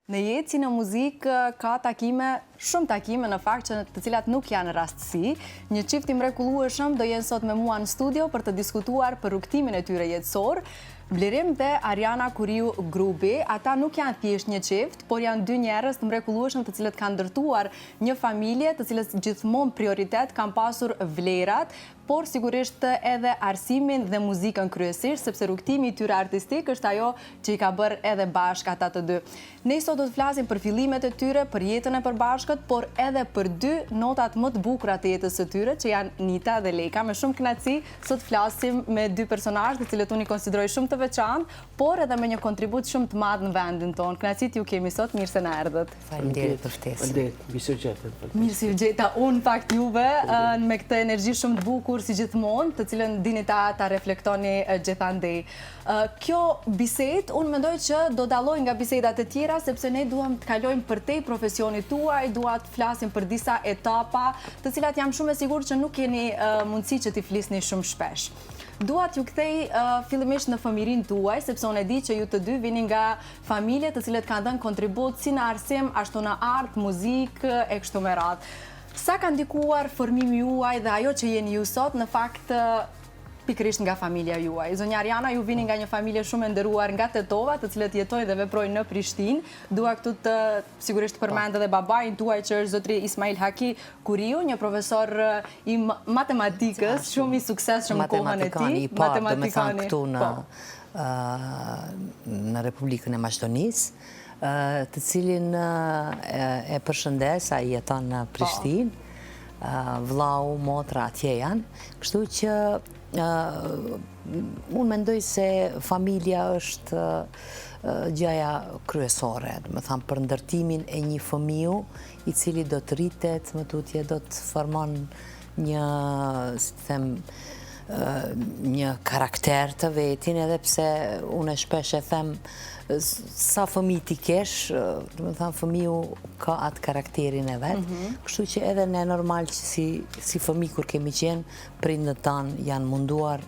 Në jetë si në muzikë ka takime, shumë takime në fakt që të cilat nuk janë rastësi. Një çift i mrekullueshëm do jenë sot me mua në studio për të diskutuar për rrugtimin e tyre jetësor. Blerim dhe Ariana Kuriu Grubi, ata nuk janë thjesht një çift, por janë dy njerëz të mrekullueshëm të cilët kanë ndërtuar një familje, të cilës gjithmonë prioritet kanë pasur vlerat, por sigurisht edhe arsimin dhe muzikën kryesisht, sepse rrugtimi i tyre artistik është ajo që i ka bërë edhe bashkë ata të dy. Ne sot do të flasim për fillimet e tyre, për jetën e përbashkët, por edhe për dy notat më të bukura të jetës së tyre, që janë Nita dhe Leka. Me shumë kënaqësi sot flasim me dy personazhe të cilët unë i konsideroj shumë të veçantë, por edhe me një kontribut shumë të madh në vendin tonë. Kënaqësi t'ju kemi sot, mirë se na erdhët. Faleminderit për ftesën. Faleminderit, mirë se u gjetëm. Mirë se u gjeta unë fakt juve me këtë energji shumë të bukur si gjithmonë, të cilën dini ta reflektoni gjithandej. Kjo bisedë, unë mendoj që do dalloj nga bisedat e tjera, sepse ne duam të kalojmë përtej profesionit tuaj, dua të flasim për disa etapa, të cilat jam shumë e sigurt që nuk keni mundësi që t'i flisni shumë shpesh. Dua t'ju kthej fillimisht në fëmirin tuaj, sepse unë e di që ju të dy vini nga familje të cilët kanë dhënë kontribut si në arsim, ashtu në art, muzikë e kështu me radhë. Sa ka ndikuar formimi juaj dhe ajo që jeni ju sot në fakt pikërisht nga familja juaj? Zonja Ariana, ju vini nga një familje shumë e nderuar nga Tetova, të cilët jetojnë dhe veprojnë në Prishtinë. Dua këtu të sigurisht përmend edhe babain tuaj që është zotri Ismail Haki Kuriu, një profesor i matematikës, shumë i suksesshëm në kohën e tij, matematikani këtu në Republikën e Maqedonisë, të cilin e përshëndes, ai jeton në Prishtinë, vllau, motra atje janë, kështu që unë mendoj se familja është gjëja kryesore, do të thënë për ndërtimin e një fëmiu i cili do të rritet, më tutje do të formon një, si të them, një karakter të vetin, edhe pse unë shpesh e them sa fëmijë ti kesh, do të thënë fëmiu ka atë karakterin e vet, kështu që edhe ne normal që si fëmijë kur kemi qenë, prindët tanë janë munduar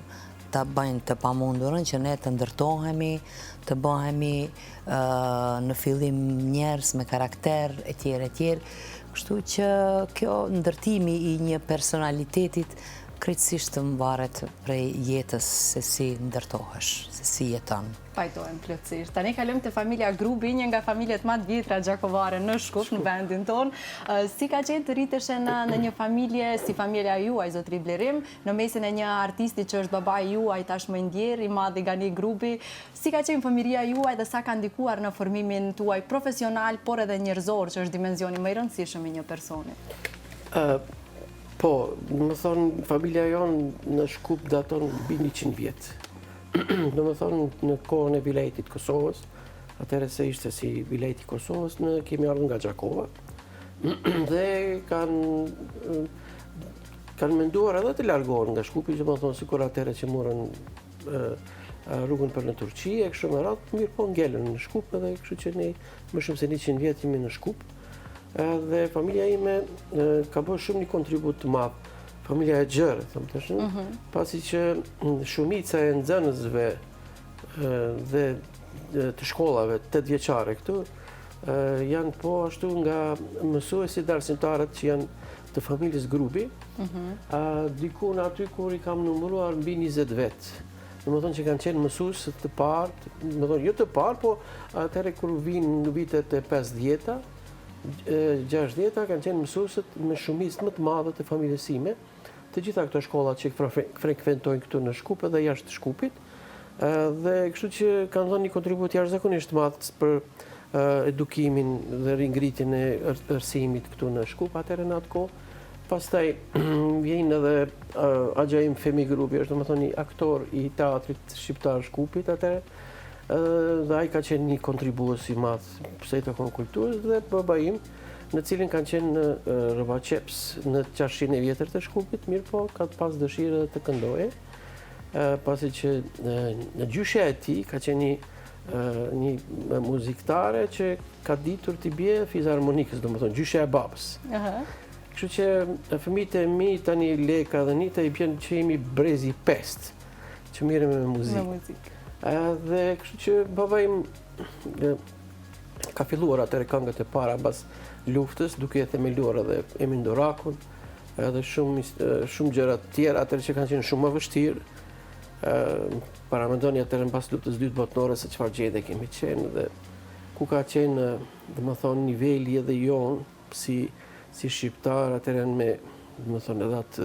ta bëjnë të pamundurën që ne të ndërtohemi, të bëhemi në fillim njerëz me karakter etj. Kështu që kjo ndërtimi i një personalitetit krejtësisht të mvaret prej jetës se si ndërtohesh, se si jeton. Pajtojmë plotësisht. Tani kalojmë te familja Grubi, një nga familjet më të vjetra gjakovare në Shkup, në vendin tonë. Si ka qenë të rriteshen në një familje si familja juaj, zotri Blerim, në mesin e një artisti që është babai juaj tashmë i ndjer, i madh Gani Grubi. Si ka qenë fëmiria juaj dhe sa ka ndikuar në formimin tuaj profesional, por edhe njerëzor, që është dimensioni më i rëndësishëm i një personi? Po, do të thonë, familja jonë në Shkup daton mbi 100 vjet. Do të thonë, në kohën e vilajetit Kosovës, atëherë se ishte si vilajeti i Kosovës, ne kemi ardhur nga Gjakova dhe kanë menduar edhe të largohen nga Shkupi, që më thonë sikur atëherë që morën rrugën për në Turqi, e kështu me radhë, mirë po ngelën në Shkup, edhe kështu që ne më shumë se 100 vjet jemi në Shkup. Dhe familja ime ka bërë shumë një kontribut të madh, familja e gjerë, thëmë të shumë, pasi që shumica e nxënësve dhe të shkollave 8 vjeçare këtu, janë po ashtu nga mësuesit dhe arsimtarët që janë të familjes Grubi, diku në aty kur i kam numëruar mbi 20 vetë. Në më thonë që kanë qenë mësues të parë, më thonë jo të parë, po atëherë kur vinë në vitet e 50-ta, 60-ta kanë qenë mësuesët me shumicë më të madhe të familjes sime, të gjitha këto shkollat që frekuentojnë këtu në Shkup edhe jashtë Shkupit, dhe kështu që kanë dhënë një kontribut jashtëzakonisht të madh për edukimin dhe ringritjen e arsimit këtu në Shkup atëherë në atë kohë. Pastaj vjen edhe Axhaim Femi Grubi, është domethënë një aktor i teatrit shqiptar Shkupit atëherë. Dhe ai ka qenë një kontribues i madh pse të kulturës, dhe baba im, në cilin kanë qenë në Rrëvaqeps në qashin e vjetër të Shkupit, mirë po ka pas dëshirë të këndoje, pasi që në gjyshja e tij ka qenë një muziktare që ka ditur t'i bie fizharmonikës, domethënë gjyshja e babës. Kështu që fëmijët e mi tani Leka dhe Nita i bjen që jemi brezi 5, që mirëm me muzikë. Dhe kështu që baba im ka filluar atëre këngët e para pas luftës, duke e themeluar edhe Emin Dorakun, edhe shumë gjëra tjera atëre që kanë qenë shumë më vështirë. Paramendoni atëre pas luftës dytë botërore se çfarë gjendje kemi qenë dhe ku ka qenë, domethënë, niveli edhe jonë si shqiptar atëre me, domethënë, edhe atë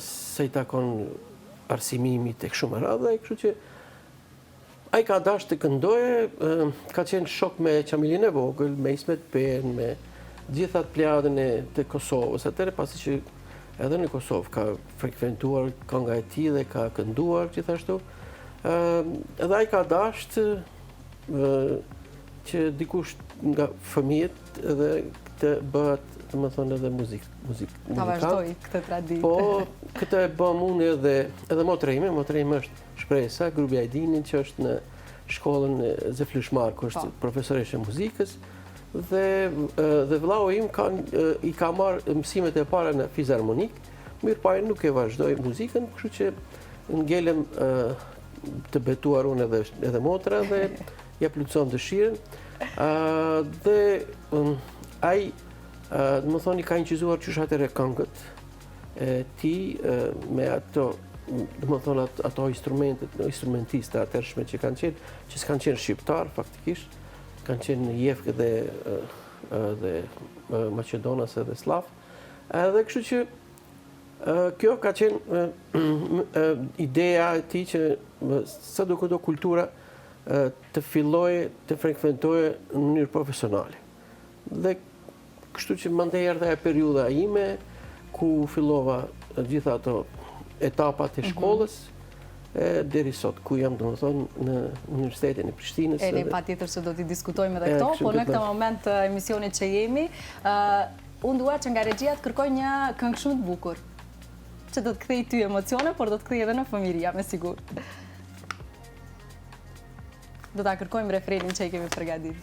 se i takon arsimimi tek shumë e radhë, kështu që ai ka dashur të këndoje, ka qenë shok me Qamilin e vogël, me Ismet Pen, me gjithat plejadën të Kosovës, atëre pasi që edhe në Kosovë ka frekuentuar kënga e tij dhe ka kënduar gjithashtu. Edhe ai ka dashur që dikush nga fëmijët edhe të bëhet, domethënë, edhe muzikant. Ta vazhdoj këtë traditë. Po, këtë e bëm unë edhe motra ime është Shpresa, grupi Ajdinin, që është në shkollën Zeflush Marku, është profesoreshe muzikës, dhe vllau im i ka marrë mësimet e para në fizharmonik, mirëpo ai nuk e vazhdoi muzikën, kështu që ngelem të betuar unë edhe motra dhe ja plotësova dëshirën. Dhe ai, domethënë, i ka incizuar qysh atëre këngët e tij me ato, domethënë, ato instrumentistë atërshme që s'kanë qenë shqiptar faktikisht, kanë qenë jefkë dhe Maqedonas edhe Slav. Edhe kështu që kjo ka qenë ideja e tij që sa do këto kultura të filloje të frekuentoje në mënyrë profesionale. Dhe kështu që mandej erdha e periudha ime ku fillova gjitha ato etapat e shkollës deri sot, ku jam, domethënë, në Universitetin e Prishtinës. Ne patjetër se do t'i diskutojmë edhe këto, po në këtë moment të emisionit që jemi, unë dua që nga regjia të kërkoj një këngë shumë të bukur, që do të kthej ty emocione, por do të kthej edhe në familja, me sigur. Do ta kërkojmë refrenin që i kemi përgatitur.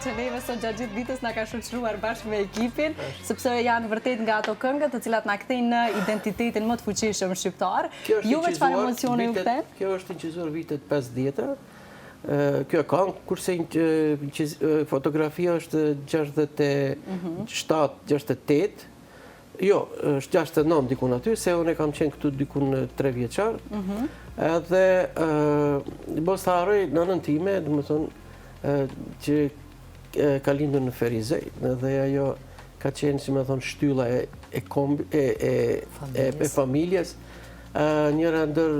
Që neve sot gjatë gjithë vitës nga ka shoqëruar bashkë me ekipin, sepse janë vërtet nga ato këngët të cilat na kthejnë në identitetin më të fuqishëm shqiptar. Juve çfarë emocione ju kthen? Kjo është incizuar vitet 50. Kjo këngë, kurse fotografia është 67-68. Jo, është 69 dikun aty, se unë e kam qenë këtu dikun 3 vjeçar. Edhe mos ta harroj nënën time, domethënë, që ka lindur në Ferizej, dhe ajo ka qenë, si më thonë, shtylla e familjes. Njëra ndër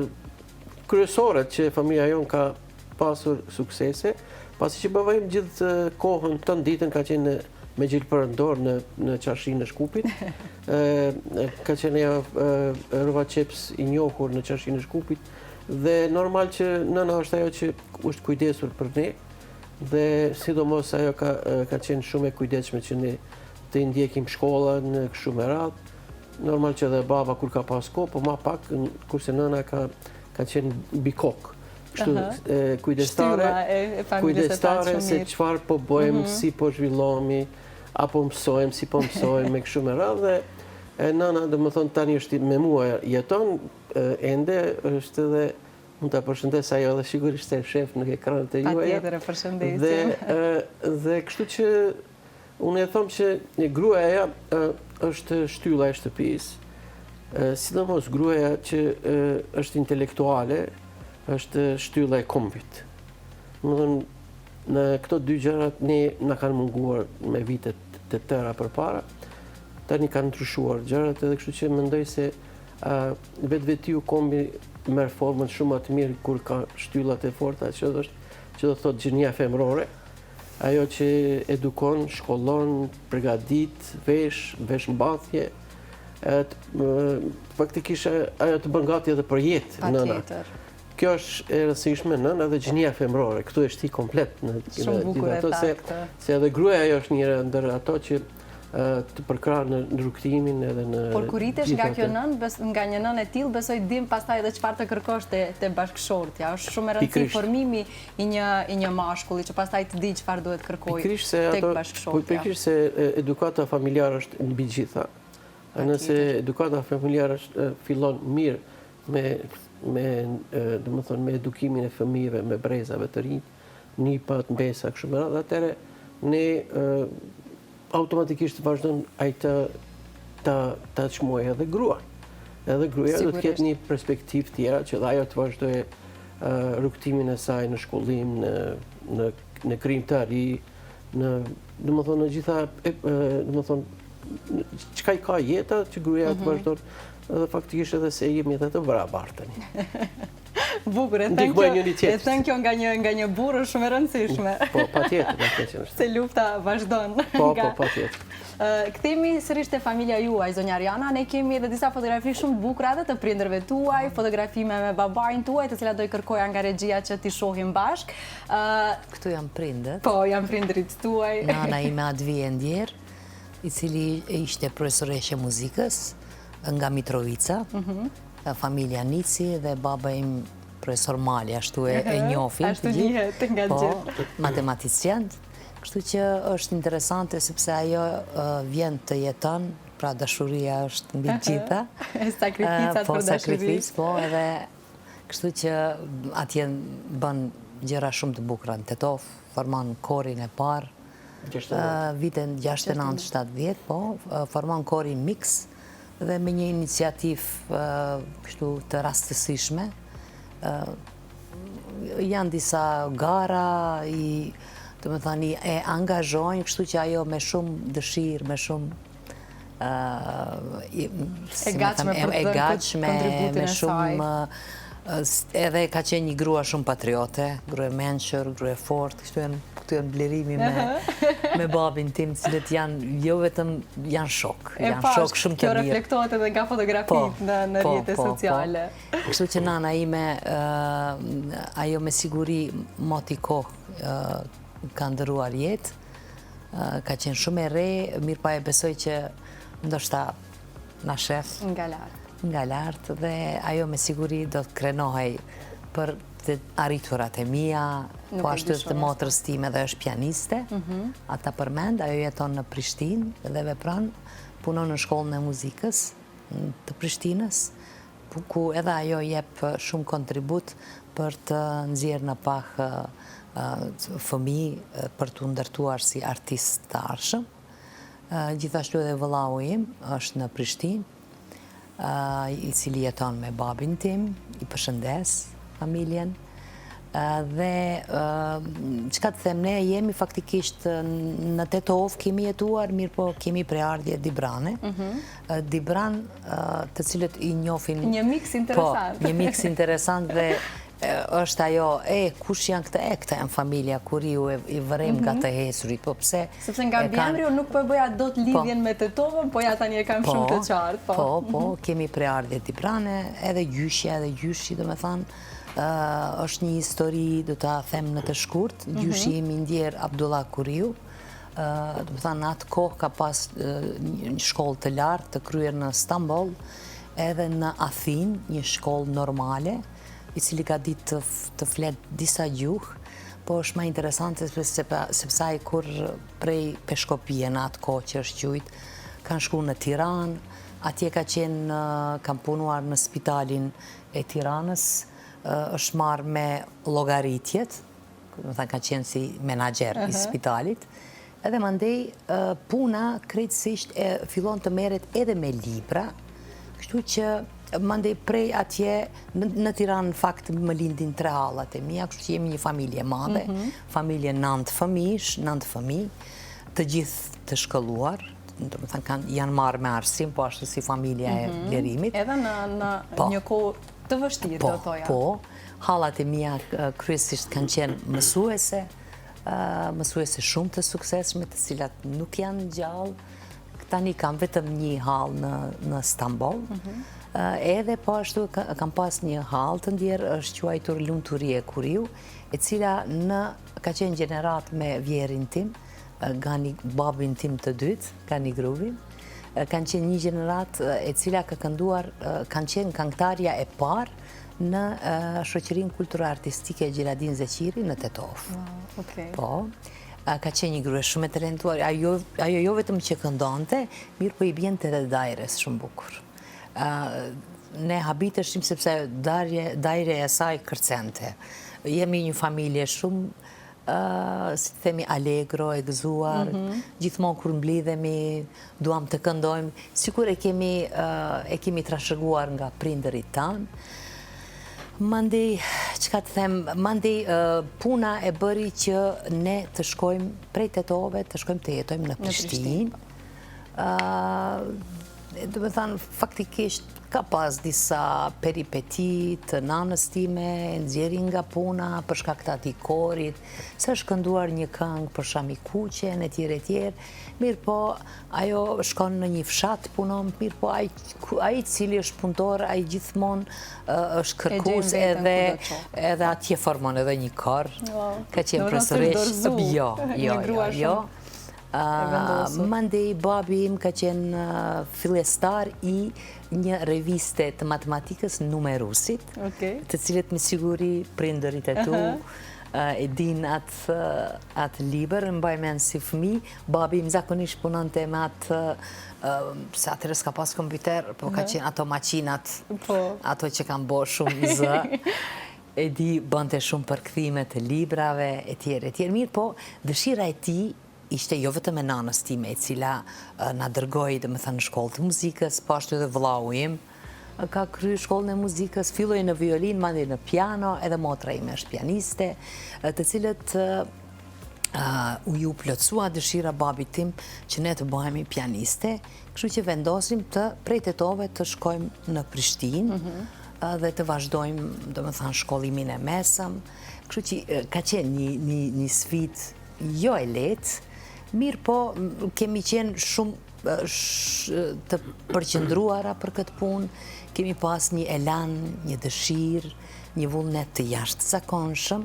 kryesoret që familja jonë ka pasur suksese, pasi që bëvajmë gjithë kohën të ditën ka qenë me gjilë përëndor në Qarshinë e Shkupit. Ka qenë Rova Qeps i njohur në Qarshinë e Shkupit, dhe normal që nëna është ajo që është kujdesur për ne, dhe sidomos ajo ka qenë shumë e kujdesshme që ne të ndjekim shkollën kështu me radhë. Normal që edhe baba kur ka pas kohë, po ma pak, kurse nëna ka qenë bikok. Kështu kujdestare se çfarë po bëjmë, si po zhvillohemi, apo mësojmë, si po mësojmë, me kështu me radhë. Dhe nëna, domethënë, tani është me mua jeton, ende është edhe mund të përshëndes ajo dhe sigurisht se shef në ekranët e juaja. Patjetër e përshëndesim. Dhe kështu që unë e them që gruaja është shtylla e shtëpisë, sidomos gruaja që është intelektuale, është shtylla e kombit. Domethënë, në këto dy gjërat ne na kanë munguar me vitet të tëra përpara. Tani kanë ndryshuar gjërat, edhe kështu që mendoj se vetvetiu kombi merr formën shumë më të mirë kur ka shtyllat e forta, që do thotë gjenia femrore, ajo që edukon, shkollon, përgatit, vesh mbathje, faktikisht ajo të bën gati edhe për jetë nëna. kjo është e rëndësishme nën edhe gjënia femrore. Këtu është ti komplet në Shumë bukur e tha këtë. se edhe gruaja ajo është njëra ndër ato që të përkrah në rrugtimin edhe në... Por kur ritesh nga kjo nën, nga një nën e tillë, besoj dim pastaj edhe çfarë të kërkosh te bashkëshortja. Është shumë e rëndësishme formimi i një mashkulli që pastaj të di çfarë duhet kërkojë tek bashkëshortja. Pikërisht se edukata familjare është mbi gjitha. Nëse edukata familjare fillon mirë me edukimin e fëmijëve, me brezave të rinj, nipat, mbesa, kështu me radhë, atëherë ne automatikisht vazhdon ai ta çmojë edhe gruan. Edhe gruaja do të ketë një perspektivë tjera që dhe ajo të vazhdojë rrugtimin e saj në shkollim, në krijimtari, domethënë në gjitha, domethënë çka i ka jeta që gruaja të vazhdon, edhe faktikisht edhe se jemi edhe të barabartë. Bukur, e thënë kjo nga një burrë shumë e rëndësishme. Po, patjetër. Se lufta vazhdon. Po, patjetër. Kthehemi sërish te familja juaj, zonja Ariana, ne kemi edhe disa fotografi shumë të bukura edhe të prindërve tuaj, fotografime me babain tuaj, të cilat do i kërkoja nga regjia që t'i shohim bashk. Këtu janë prindët. Po, janë prindrit tuaj. Nana ime Advije Ndjer, i cili ishte profesoreshe muzikës nga Mitrovica, familja Nici, dhe baba im profesor Mali, ashtu e njohim. Ashtu njihet nga gjithë. Po, matematicien. Kështu që është interesante sepse ajo vjen të jeton, pra dashuria është mbi gjitha. Sakrificat për dashurisë. Po, edhe kështu që atje bën gjëra shumë të bukura në Tetov, formon korin e parë, vitin 69-70, po, formon korin mix, dhe me një iniciativë kështu të rastësishme. Janë disa gara, të me thani, e angazhojnë, kështu që ajo me shumë dëshirë, me shumë e gatshme me shumë, edhe ka qenë një grua shumë patriote, grua e mençur, grua e fortë, kështu janë blerimi me babin tim, cilët janë, jo vetëm janë shok, janë shok shumë të mirë. Kjo reflektohet edhe nga fotografit në rrjetet sociale. Kështu që nana ime, ajo me siguri moti kohë ka ndëruar jetë, ka qenë shumë e re, mirë pa e besoj që ndoshta na shef nga lartë, dhe ajo me siguri do të krenohej për të arriturat e mia, po ashtu të motrës time dhe është pianiste, ata përmend, ajo jeton në Prishtinë dhe vepron, punon në shkollën e muzikës të Prishtinës, ku edhe ajo jep shumë kontribut për të nxjerrë në pak fëmijë për të ndërtuar si artist të arshëm. Gjithashtu edhe vëllau im është në Prishtinë, i cili jeton me babin tim, i përshëndes familjen, dhe çka të them, ne jemi faktikisht në Tetov, kemi jetuar, mirë po kemi preardhje Dibrane, Dibran të cilët i njohin... Një miks interesant. Po, një miks interesant, dhe është ajo, kush janë këta, këta janë familja, kur ju i vërem nga të hesurit, po pse... Sepse nga Bjemri unë nuk përboja do të lidhjen me Tetovën, po ja tani e kam shumë të qartë. Po, kemi preardhje Dibrane, edhe gjyshi, do me thanë, është një histori, do të them në të shkurt, gjyshi imi Ndjer Abdullah Kuriu, do me thanë, atë kohë ka pas një shkollë të lartë të kryer në Stamboll, edhe në Athin, një shkollë normale, i cili ka ditë të flet disa gjuhë, po është ma interesante sepse ai kur prej Peshkopije në atë kohë që është qujtë, kanë shku në Tiranë, atje ka qenë, kanë punuar në spitalin e Tiranës, është marrë me llogaritjet, do të thënë ka qenë si menaxher i spitalit, edhe mandej puna krejtësisht fillon të merret edhe me libra, kështu që mandej prej atje në Tiranë në fakt më lindin 3 hallat e mia, kështu që jemi një familje madhe, familje 9 fëmijë, të gjithë të shkolluar, do të thënë janë marrë me arsim, po ashtu si familja e Blerimit. Edhe në një kohë të vështirë, do thoja. Po, hallat e mia kryesisht kanë qenë mësuese shumë të suksesshme, të cilat nuk janë gjallë. Tani kam vetëm një hall në Stamboll, Edhe po ashtu kam pas një hall të ndjerë, është quajtur Lumturie Kuriu, e cila ka qenë gjenerat me vjerin tim, babin tim të dytë, Gani Grubi. Kanë qenë një gjenerat e cila ka kënduar, kanë qenë këngëtarja e parë në shoqërinë kulturore artistike Gjeladin Zeqiri në Tetov. Po, ka qenë një grua shumë e talentuar, ajo jo vetëm që këndonte, mirë po i bjente edhe dajres shumë bukur. Ne habiteshim sepse dajre e saj kërcente. Jemi një familje shumë, si të themi, allegro, e gëzuar, gjithmonë kur mblidhemi, duam të këndojmë, sikur e kemi trashëguar nga prindërit tanë. Mandej, çka të them, mandej puna e bëri që ne të shkojmë prej Tetove, të shkojmë të jetojmë në Prishtinë. Do të thënë, faktikisht ka pas disa peripeti të nanës time, nxjerrin nga puna për shkak të atij korit, se është kënduar një këngë për Shami Kuqen, etj. Mirë po, ajo shkon në një fshat, punon, mirë po, ai cili është punëtor, ai gjithmonë është kërkues edhe atje formon edhe një korr. Ka qenë profesoresh. Jo. Mandej babi im ka qenë fillestar i një reviste të matematikës Numerusit, të cilët me siguri prindërit e tu e din atë liber, në bajmen si fëmi. Babi im zakonisht punonte me atë, se atërës ka pas kompjuter, po ka qenë ato makinat, ato që kanë bo shumë zë. E di, bënte shumë përkthime të librave, etj. Mirë po, dëshira e ti ishte jo vetëm e nanës time, e cila na dërgoi, domethënë, në shkollë të muzikës, po ashtu edhe vllau im ka kryer shkollën e muzikës, filloi në violinë, mandej në piano, edhe motra ime është pianiste, të cilët u plotësua dëshira babit tim që ne të bëhemi pianiste, kështu që vendosim të prej Tetove të shkojmë në Prishtinë dhe të vazhdojmë, domethënë, shkollimin e mesëm, kështu që ka qenë një sfidë jo e lehtë. Mirë po, kemi qenë shumë të përqendruara për këtë punë, kemi pas një elan, një dëshirë, një vullnet të jashtëzakonshëm,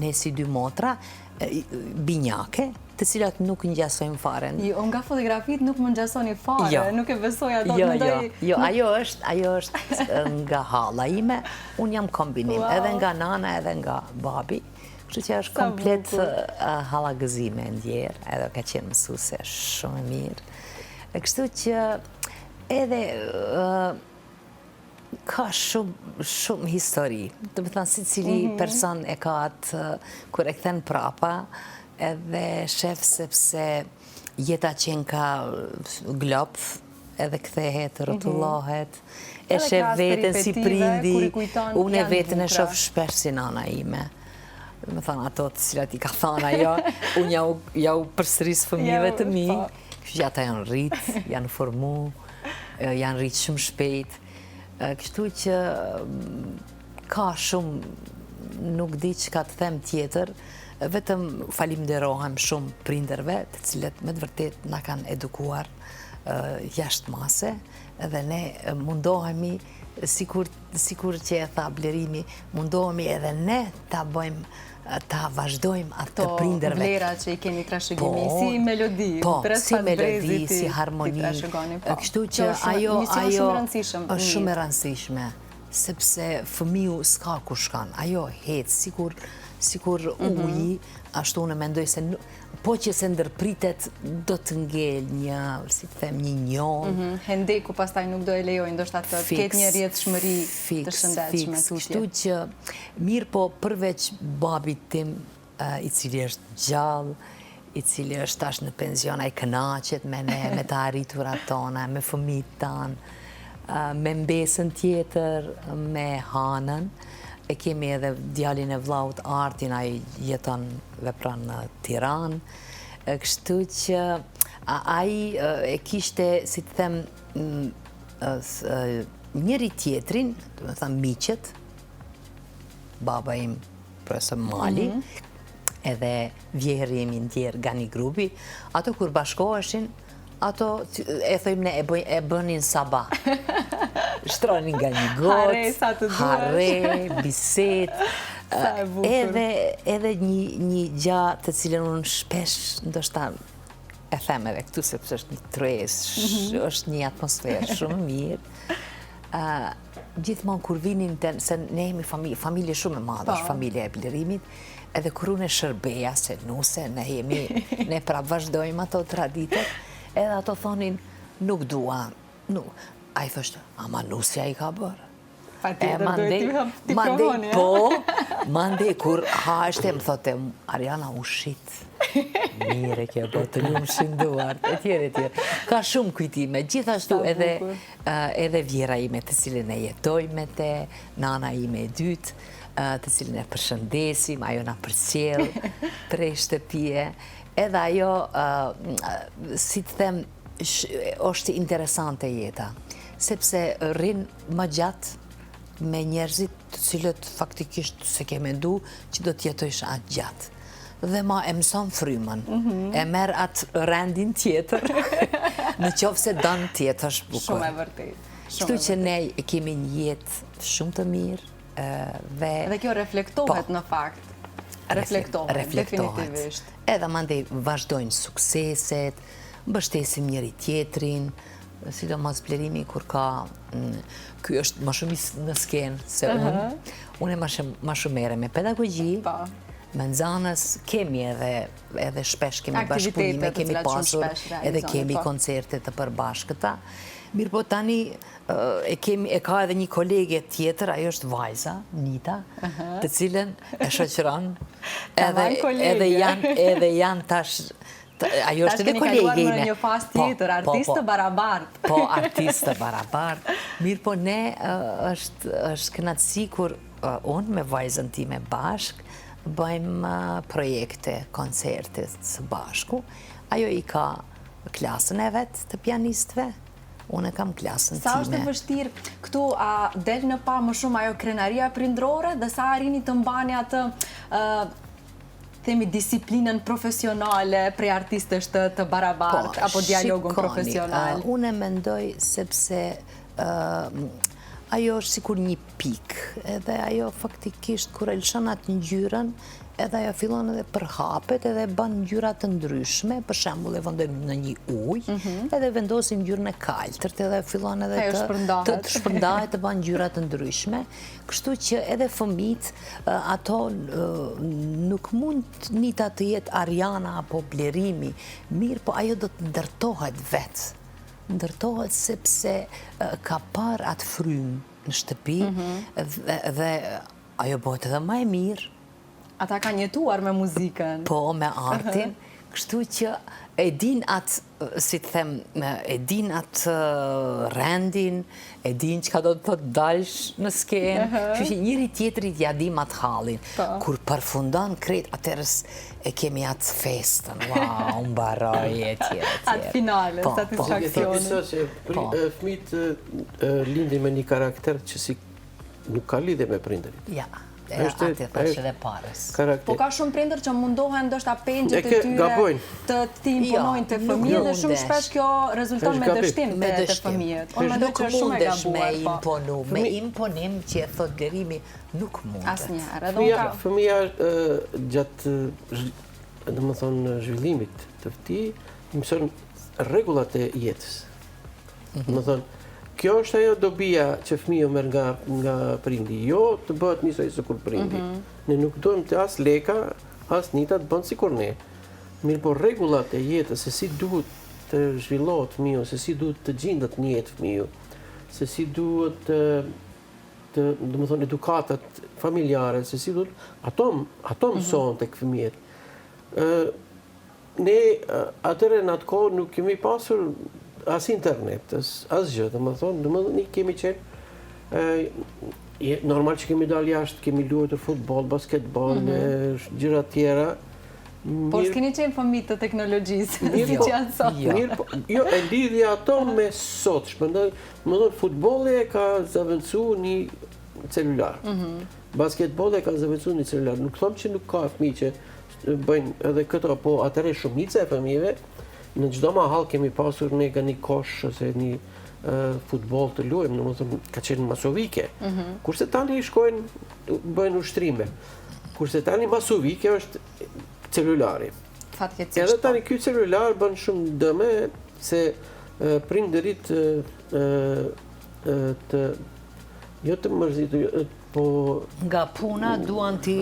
ne si dy motra, binjake, të cilat nuk ngjasojmë fare. Jo, nga fotografit nuk më ngjasoni fare, nuk e besoj ato. Jo, ajo është nga halla ime, unë jam kombinim, edhe nga nana, edhe nga babi. Kështu që është komplet hallagëzime ndjerë, edhe ka qenë mësuese shumë e mirë. Kështu që edhe ka shumë histori. Do të thënë, si cili person e ka atë, kur e kthen prapa, edhe shef sepse jeta qenë ka glop, edhe kthehet, rrotullohet, e shef veten si prindi, unë e veten e shoh shpesh si nana ime. Me thënë ato të cilat i ka thënë ajo, unë ja u përsëris fëmijëve të mi, kështu që ata janë rritë, janë formu, janë rritë shumë shpejt, kështu që ka shumë, nuk di që ka të them tjetër, vetëm falimderohem shumë prindërve, të cilët me të vërtet na kanë edukuar jashtë mase, edhe ne mundohemi, sikur që e tha Blerimi, mundohemi edhe ne ta bëjmë, ta vazhdojmë atë të prindërve. Vlera që i keni trashëgimi, si melodi, si melodi, si harmoni. Kështu që ajo është shumë e rëndësishme, sepse fëmiu s'ka ku shkan, ajo hecë, sikur uji, ashtu unë mendoj se po që se ndërpritet, do të ngel një, si të them, një njohë. Hendeku pastaj nuk do e lejojnë, ndoshta të ketë një rjetëshmëri të shëndetshme. Kështu që, mirë po, përveç babit tim, i cili është gjallë, i cili është tash në penzion, ai kënaqet me ne, me të arriturat tona, me fëmijët tanë, me mbesën tjetër, me Hanën. E kemi edhe djalin e vllaut Artin, ai jeton vepron në Tiranë. Kështu që ai e kishte, si të them, njëri tjetrin, do të them miqet, baba im profesor Mali, edhe vjehri im i ndjer Gani Grubi, ato kur bashkoheshin, ato e thojmë ne e bënin sabah. Shtronin nga një gotë, hare, biset, edhe një gjatë të cilën unë shpesh, ndoshta e them edhe këtu sepse është një tres, është një atmosferë shumë mirë. Gjithmonë kur vinin, se ne jemi familje shumë e madhe, është familja e Blerimit, edhe kur unë e shërbeja, se nuse, ne prap vazhdojmë ato traditet, edhe ato thonin, nuk dua, a i thoshtë, ama nusja i ka bërë. Mandej kur hashte, më thote, Ariana ushit. Mire kjo botë, lumë shënduar, e tjere. Ka shumë kujtime, gjithashtu edhe vjera ime të cilin e jetoj me te, nana ime e dytë, të cilin e përshëndesim, ajo na përcjell prej shtëpie, edhe ajo, si të them, është interesante jeta, sepse rrin më gjatë me njerëzit të cilët faktikisht se ke mendu që do t'jetojsh atë gjatë. Dhe ma e mëson frymën, e merr atë rendin tjetër, në qoftë se dan tjetër shbukur. Shumë e vërtet. Kështu që ne kemi një jetë shumë të mirë, dhe kjo reflektohet në fakt. Reflektohet, definitivisht. Edhe mandej vazhdojnë sukseset, mbështesim njëri tjetrin, sidomos Blerimi kur ka, ky është më shumë në skenë se unë e më shumë mere me pedagogji, me nxanës kemi edhe shpesh kemi bashkëpunime, kemi pasur edhe kemi koncerte të përbashkëta. Mirë po tani e ka edhe një kolege tjetër, ajo është vajza, Nita, të cilën e shoqëron, edhe janë tash, ajo është edhe kolege ime. Tash keni kaluar në një fas tjetër, artistë të barabartë. Po, artistë të barabartë. Mirë po ne është kënaqësi kur unë me vajzën time bashkë, bëjmë projekte, koncerte së bashku. Ajo i ka klasën e vetë të pianistëve, unë kam klasën time. Sa është e vështirë këtu a del në pa më shumë ajo krenaria prindrore dhe sa arrini të mbani atë themi disiplinën profesionale prej artistësh të barabartë apo dialogun profesional? Unë e mendoj sepse ajo është sikur një pikë, edhe ajo faktikisht kur e lëshon atë ngjyrën, edhe ajo fillon edhe përhapet edhe bën ngjyra të ndryshme, për shembull e vendojmë në një ujë, edhe vendosim ngjyrën e kaltërt, edhe fillon edhe të shpërndahet të bën ngjyra të ndryshme, kështu që edhe fëmijët ato nuk mund Nita të jetë Ariana apo Blerimi, mirë, po ajo do të ndërtohet vetë. Ndërtohet sepse ka parë atë frymë në shtëpi dhe ajo bëhet edhe më e mirë. Ata kanë jetuar me muzikën. Po, me artin. Kështu që e din atë, si të them, e din atë rendin, e din që ka do të dalsh në skenë, që që njëri tjetërit ja dim atë halin. Kur përfundon krejt, atërës e kemi atë festën, wow, mbaroj e tjere. Atë finale, satisfakcioni. Fëmijët lindin me një karakter që si nuk ka lidhje me prindërit. Ja. Ati thash edhe parës. Po ka shumë prindër që mundohen ndoshta pengjet e tyre të imponojnë të fëmijët dhe shumë shpesh kjo rezulton me dështim të fëmijët. Nuk mundesh me imponu, me imponim që e thot Blerimi, nuk mundet. Asnjëherë. Fëmija gjatë, domethënë, zhvillimit të këtij mëson rregullat e jetës. Domethënë, kjo është ajo dobia që fëmijë merr nga prindi, jo të bëhet njësoj sikur prindi. Ne nuk dojmë të as leka, as Nita të bënë sikur ne. Mirë po rregullat e jetës, se si duhet të zhvillohet fëmiu, se si duhet të gjendet në jetë fëmiu, se si duhet domethënë edukatat familjare, se si duhet ato mësohen tek fëmijët. Ne atëherë në atë kohë nuk kemi pasur as internet, as gjë, domethënë kemi qenë normal që kemi dalë jashtë, kemi luajtur futboll, basketbol, gjëra tjera. Por s'keni qenë fëmijë të teknologjisë, si që janë sot. Jo, e lidhja ato me sot, domethënë futbolli e ka zaventsuar një celular. Basketbolli ka zaventsuar një celular. Nuk them që nuk ka fëmijë që bëjnë edhe këto, po atëherë shumica e fëmijëve në çdo mahall kemi pasur ne një kosh ose një futboll të luajmë, domethënë ka qenë masovike. Kurse tani shkojnë, bëjnë ushtrime. Kurse tani masovike është celulari. Fatkeqësisht. Edhe tani ky celular bën shumë dëme se prindërit të jo të mërzitur, po nga puna duan ti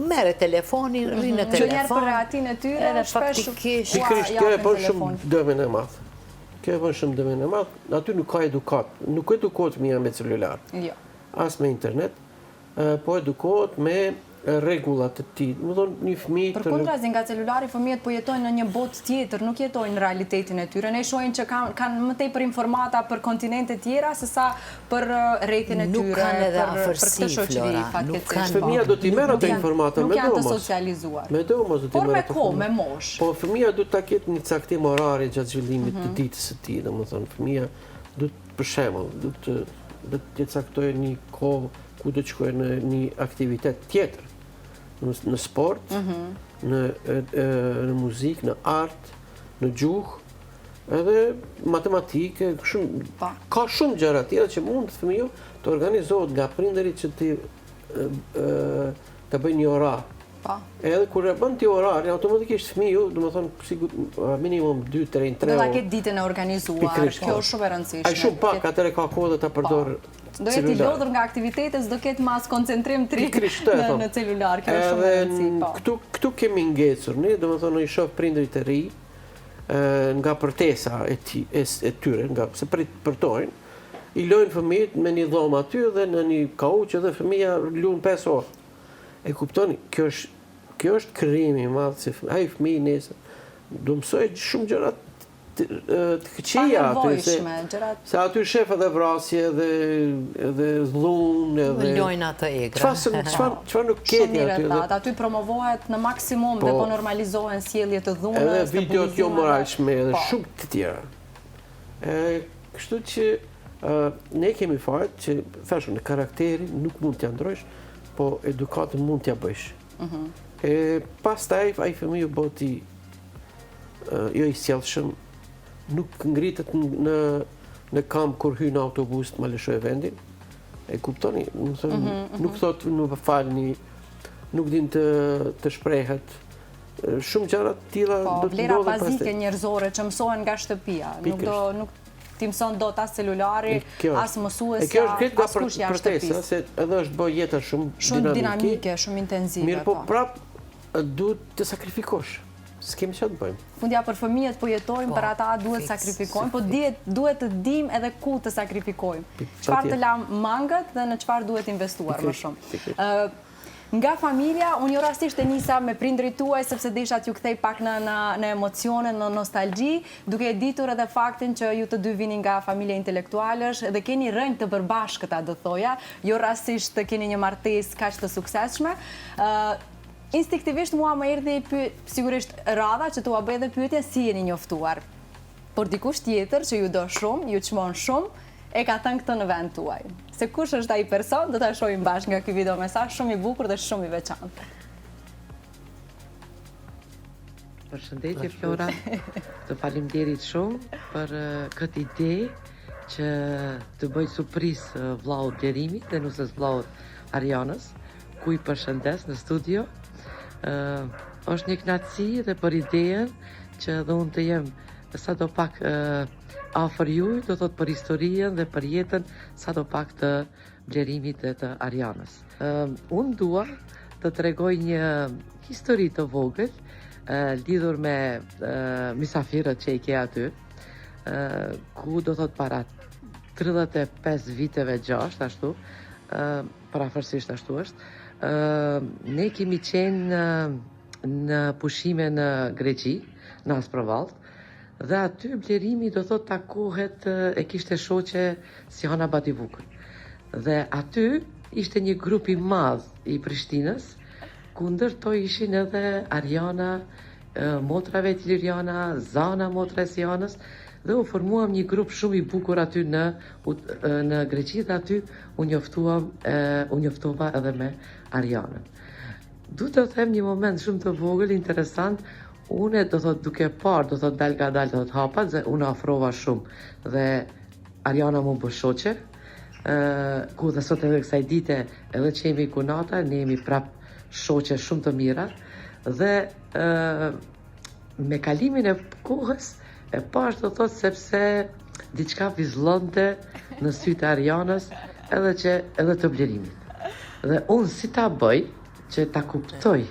merre telefonin, rrinë në Që njerë për telefon. reatin e tyre, Edhe shpesh faktikisht pikërisht kjo e bën shumë dëmin e madh. Kjo e bën shumë dëmin e madh. Aty nuk ka edukat. Nuk edukohet fëmia me celular, Jo. as me internet, po edukohet me rregullat të tij. Do të thonë një fëmijë Për kontrazi nga celulari, fëmijët po jetojnë në një botë tjetër, nuk jetojnë në realitetin e tyre. Ne shohim që kanë më tepër informata për kontinente tjera sesa për rrethin e tyre. Nuk kanë edhe për afërsi, këtë shoqëri, Flora, nuk fatkeqësisht. kanë. fëmia do t'i merr ato informata me Nuk janë të domos. socializuar. Me domos do t'i Por merr me ato kohë, informata. me moshë. Po fëmia duhet ta ketë një caktim orari gjatë zhvillimit të ditës së tij, domethënë fëmia duhet për shembull, duhet të caktojë një kohë ku do të shkojë në një aktivitet tjetër. Në sport, në muzikë, në art, në gjuhë, edhe matematikë, ka shumë gjëra tjera që mund fëmiu të organizohet nga prindërit që të bëjnë një orar. Edhe kur e bën ti orarin, automatikisht fëmiu, domethënë minimum 2-3 Do ta ketë ditën e organizuar. Kjo është shumë e rëndësishme. Ai shumë pak atëre ka kohë të ta përdor. Do jetë i lodhur nga aktivitete, s'do ketë mas koncentrim në celular. Kjo është shumë e rëndësishme. Këtu kemi ngecur, ne domethënë i shoh prindërit e ri nga përtesa e tyre, se përtojnë, i lojnë fëmijët me një dhomë aty dhe në një kauç dhe fëmia luan 5 orë. E kuptoni, kjo është krijimi i madh se ai fëmijë nesër do mësoj shumë gjëra të këqija aty, se aty shef edhe vrasje edhe dhunë edhe lojnë atë egra. Çfarë nuk keti aty. Aty promovohet në maksimum dhe po normalizohen sjellje të dhunës, edhe videot jo moralshme edhe shumë të tjera. Kështu që ne kemi fat që thashë në karakterin nuk mund t'ja ndrojsh, po edukatën mund t'ja bësh. Pastaj ai fëmiu bëti jo i sjellshëm, nuk ngritet në kamp kur hyn në autobus të më lëshoj vendin. E kuptoni? Nuk thot nuk falni, nuk din të shprehet. Shumë gjëra të tilla do të ndodhin pastaj. Vlera bazike njerëzore që mësohen nga shtëpia. Nuk ti mëson dot as celulari, as mësuesja, as kush jashtë shtëpisë. Se edhe është bë jeta shumë dinamike, shumë intensive. Mirë, po prap duhet të sakrifikosh. S'kemi çfarë të bëjmë. Fundja për fëmijët po jetojmë, për ata duhet sakrifikojmë, po duhet të dim edhe ku të sakrifikojmë. Çfarë të lam mangët dhe në çfarë duhet investuar më shumë. Nga familja, unë jo rastisht e nisa me prindërit tuaj, sepse desha t'ju kthej pak në emocione, në nostalgji, duke e ditur edhe faktin që ju të dy vini nga familje intelektualësh dhe keni rënjë të përbashkëta, do thoja, jo rastisht keni një martesë kaq të suksesshme. Instinktivisht mua më erdhi sigurisht radha që t'ua bëj edhe pyetje si jeni njoftuar. Por dikush tjetër që ju do shumë, ju çmon shumë, e ka thënë këtë në vend tuaj. Se kush është ai person, do ta shohim bashkë nga ky video mesazh shumë i bukur dhe shumë i veçantë. Përshëndetje Flora, të faleminderit shumë për këtë ide që të bëj surprizë vllaut Blerimit dhe nusës vllaut Arianës, ku i përshëndes në studio. Është një kënaqësi dhe për ideën që dhe unë të jem sado pak afër juaj, do thot për historinë dhe për jetën sado pak të Blerimit dhe të Arianës. Unë dua të tregoj një histori të vogël lidhur me mysafirët që i ke aty, ku do thot para 35 viteve 6, ashtu, parafërsisht ashtu është, ne kemi qenë në pushime në Greqi, në Asprovall, dhe aty Blerimi do thot takohet e kishte shoqe si Hana Bativukën. Dhe aty ishte një grup i madh i Prishtinës, ku ndërto ishin edhe Ariana, motrave të Liriana, Zana motra e Sianës, dhe u formuam një grup shumë i bukur aty në Greqi dhe aty u njoftova edhe me Arianën. Du të them një moment shumë të vogël, interesant, Une do thot duke parë, do thot dal ka dal, do thot hapat, dhe unë afrova shumë dhe Ariana mu bë shoqe, ku dhe sot edhe kësaj dite edhe që jemi kunata, ne jemi prap shoqe shumë të mira dhe me kalimin e kohës e pash do thot sepse diçka vizllonte në sytë e Arianës edhe të Blerimit. Dhe unë si ta bëj që ta kuptoj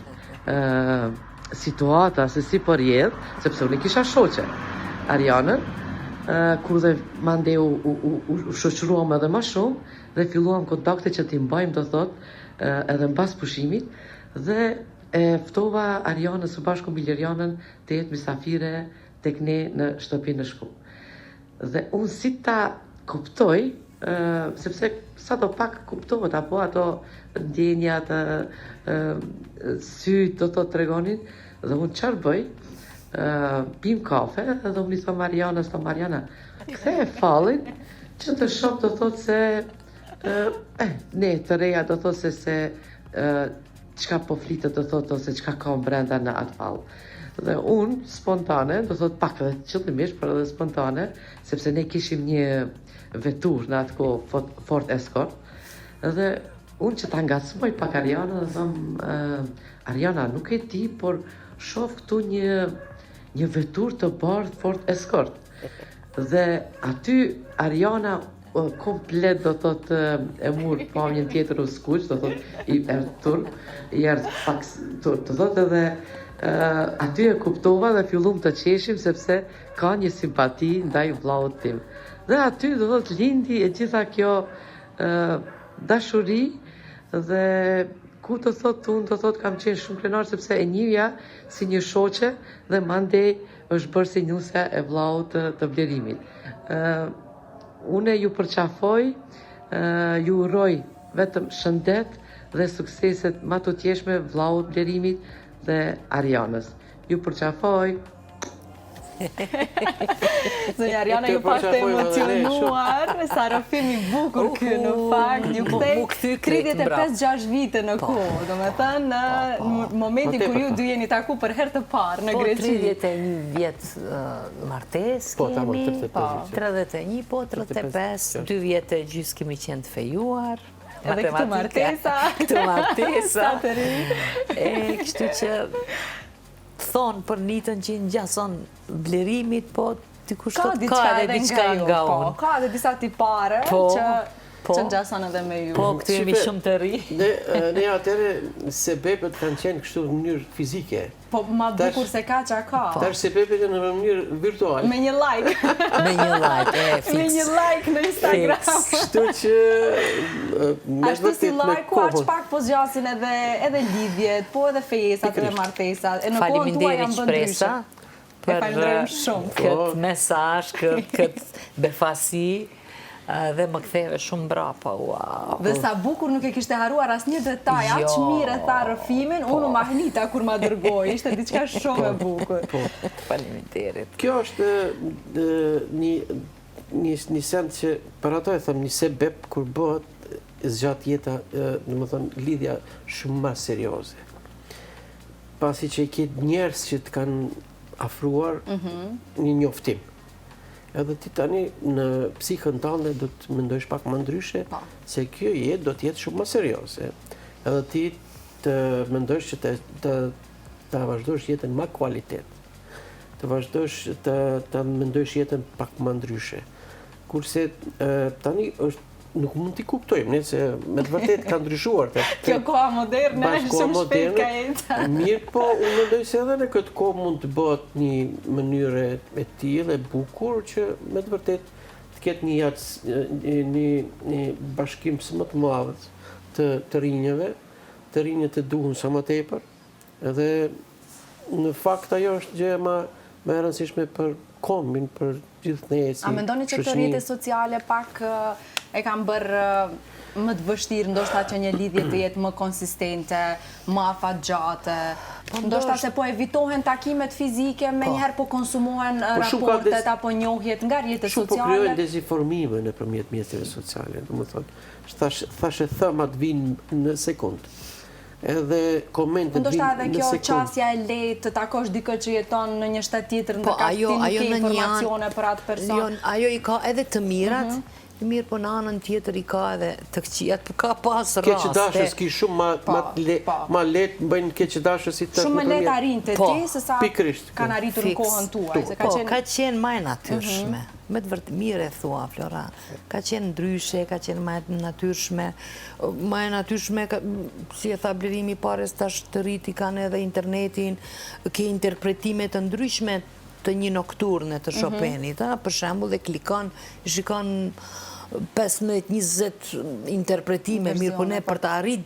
situata se si përjedh, sepse unë kisha shoqe Arianën, kur dhe mande u shoqëruam edhe ma shumë dhe filluam kontakte që t'i mbajmë do thot edhe mbas pushimit dhe e ftova Arianën së bashku me Lirianën të jetë misafire tek ne në shtëpinë në Shkup. Dhe unë si ta kuptoj, sepse sa do pak kuptohet, apo ato ndjenjat, syt do të tregonin, dhe unë qarë bëj, pim kafe, dhe unë i thom Marianës, Mariana, kthe e fallin, që të shok do thot se, ne të reja do thot se qka po flitet do thot, ose qka ka brenda në atë fallë. Dhe unë, spontane, do thot pak dhe qëllimisht, për edhe spontane, sepse ne kishim një vetur në atë ko Ford Escort, dhe unë që ta ngacmoj pak Ariana dhe thëmë, Ariana, nuk e ti, por shoh këtu një vetur të bardhë Ford Escort. Dhe aty Ariana komplet do thot e murë pa një tjetër u skuq, do thot i erdhë turp, i erdhë pak turp, do thot edhe aty e kuptova dhe fillum të qeshim sepse ka një simpati ndaj vllaut tim. Dhe aty do thot lindi e gjitha kjo dashuri dhe ku të thot unë do thot kam qenë shumë krenar sepse e njihja si një shoqe dhe mandej është bërë si njësja e vllaut të Blerimit. Une ju përqafoj, ju uroj vetëm shëndet dhe sukseset ma të tjeshme vllaut Blerimit dhe Arianës. Ju përqafoj. Zonja Ariana ju pak të emocionuar, sa rëfim i bukur kë në fakt, ju kthej 35-6 vite në kohë, do me thënë në momentin kur ju dy jeni taku për herë të parë në Greqi. 31 vjetë martes kemi, 31, po 35, 2 vjetë e gjysë kemi qenë të fejuar. Edhe këtë martesa. Këtë martesa. Kështu që thonë për nitën që në gjason Blerimit, po t'i kushtot ka edhe diçka nga unë. Ka edhe disa tipare që në gjason edhe me ju. Po, këtë jemi shumë të ri. Ne atëre sebepet kanë qenë kështu në mënyrë fizike. Po, ma bukur se ka që ka. Tash sebepet në mënyrë virtual. Me një like. Me një like, fix. Me një like në Instagram. Kështu që... Ashtu si like, ku aq pak po zgjasin edhe lidhjet, po edhe fejesat edhe martesat. Faleminderit shpresa për këtë mesazh, këtë befasi, dhe më ktheve shumë brapa, wow. Dhe sa bukur nuk e kishte haruar asë një detaj, aq mirë e tha rëfimin, unë ma hnita kur ma dërgoj, ishte diçka shumë e bukur. Faleminderit. Kjo është një send që, për ato e thëmë, një sebep kur bëhet zgjat jeta, në më thënë, lidhja shumë ma serioze. Pasi që i ketë njerës që të kanë afruar një njoftim. Edhe ti tani në psikën tënde do të mendojsh pak më ndryshe se kjo jetë do të jetë shumë më serioze. Edhe ti të mendojsh që të vazhdojsh jetën më kualitet. Të vazhdojsh të mendojsh jetën pak më ndryshe. Kurse tani është nuk mund t'i kuptojmë, ne se me të vërtet ka ndryshuar. Kjo koha moderne, shumë shpejt ka jetë. Mirë po, unë mendoj se edhe në këtë kohë mund të bëhet një mënyrë e tillë e bukur që me të vërtet të ketë një bashkim së më të madh të rinjëve, të rinjët të duhun sa më tepër, edhe në fakt ajo është gjë më e rëndësishme për kombin, për gjithë ne si shoqëri. A mendoni që të rrjetet sociale pak e kam bërë më të vështirë, ndoshta që një lidhje të jetë më konsistente, më afatgjate, ndoshta se po evitohen takimet fizike, me njëherë po konsumohen raportet apo njohjet nga rrjetet sociale. Shumë po krijojnë dezinformime nëpërmjet mjeteve sociale, domethënë, thashë thëmat vinë në sekond. edhe komentet Ndoshta edhe në kjo sekund. qasja e lehtë të takosh dikë që jeton në një shtet tjetër, Po, ndërka ti nuk ajo ke në një informacione për atë person. Ajo i ka edhe të mirat, mirë po në anën tjetër i ka edhe të këqijat, po ka pas raste. Keqëdashës ki shumë ma letë bëjnë keqëdashës si të Shumë më letë arrin të ti, se sa kanë arritur në kohën tuaj. Po, ka qenë ma e natyrshme. Me të vërtet mire e thua, Flora. Ka qenë ndryshe, ka qenë ma e natyrshme. Ma e natyrshme, si e tha Blerimi pares tash të rriti kanë edhe internetin, ke interpretime të ndryshme të një nokturne të Chopinit. Për shembull dhe shikon 15-20 interpretime, mirë po ne për të arrit